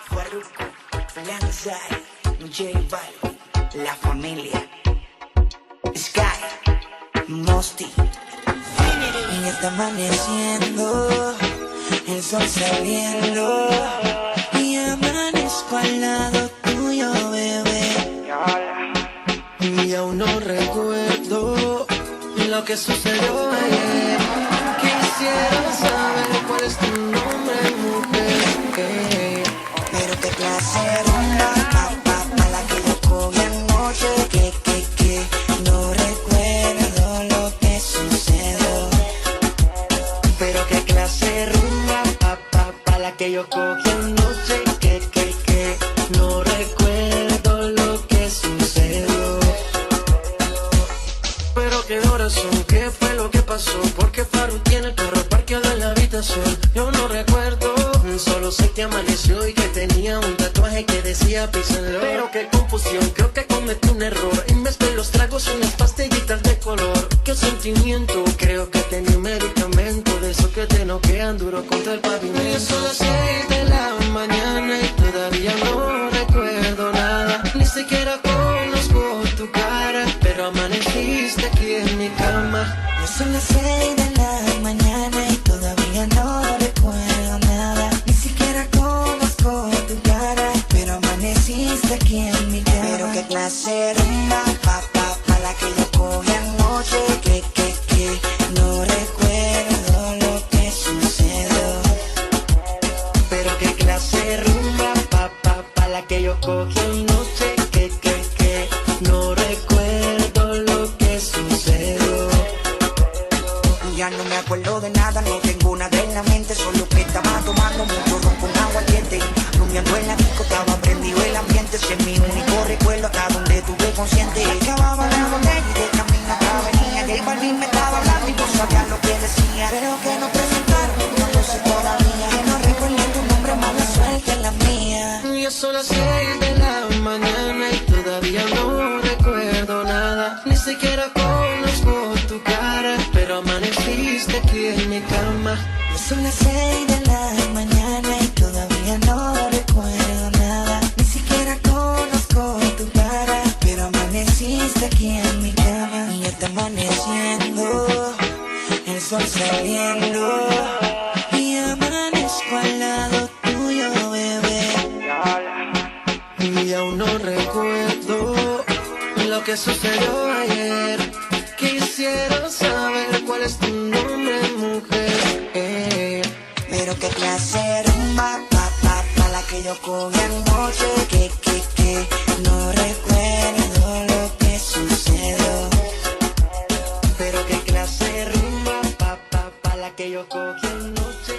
Farruko, Fernando Zay, J Balvin, La Familia, Sky, Mosty. Y está amaneciendo, el sol saliendo, y amanezco al lado tuyo, bebé. Y aún no recuerdo lo que sucedió ayer. Quisiera saber cuál es tu nombre, mujer. Pero qué clase de rumba, pa' la que yo cogí anoche. Que no recuerdo lo que sucedió. Pero qué clase de rumba, pa' la que yo cogí anoche. Que no recuerdo lo que sucedió. Pero qué horas son, qué fue lo que pasó. Porque Farruko tiene el carro parqueado en la habitación. Yo no recuerdo, solo sé que amaneció y que tenía un tatuaje que decía Peace and Love. Pero qué confusión, creo que cometí un error. En vez de los tragos son las pastillitas de color. Qué sentimiento, creo que tenía un medicamento de esos que te noquean duro contra el pavimento. Son las 6 de la mañana y todavía no recuerdo nada. Ni siquiera conozco tu cara, pero amaneciste aquí en mi cama. Son las 6 de la mañana y todavía no recuerdo nada. Ni siquiera conozco tu cara, pero amaneciste aquí en mi cama. Pero qué clase de rumba, pa' la que yo cogí anoche. Que no recuerdo lo que sucedió. Pero qué clase de rumba, pa' la que yo cogí anoche. Que no recuerdo lo que sucedió. Ya no me acuerdo de nada, no tengo nada en la mente. Solo que estaba tomando mucho ron con agua caliente. Rumbeando en la disco, estaba prendido el ambiente. Ese es mi único recuerdo hasta donde estuve consciente. Acababa la botella y de camino acá venía. J Balvin me estaba hablando y no sabía lo que decía. Pero que no presentaron, no lo sé todavía. Que no recuerdo tu nombre, mala suerte en la mía. Ya son las 6 de la mañana y todavía no recuerdo nada. Ni siquiera conozco tu cara, pero amaneciste aquí en mi cama. Son las 6 de la mañana y todavía no recuerdo nada. Ni siquiera conozco tu cara, pero amaneciste aquí en mi cama. Y ya está amaneciendo, el sol saliendo, y amanezco al lado tuyo, bebé. Y aún no recuerdo lo que sucedió ayer. Quisiera saber cuál es tu nombre, mujer. Pero qué clase de rumba, pa' la que yo cogí anoche. Que no recuerdo lo que sucedió. Pero qué clase de rumba, pa' la que yo cogí anoche.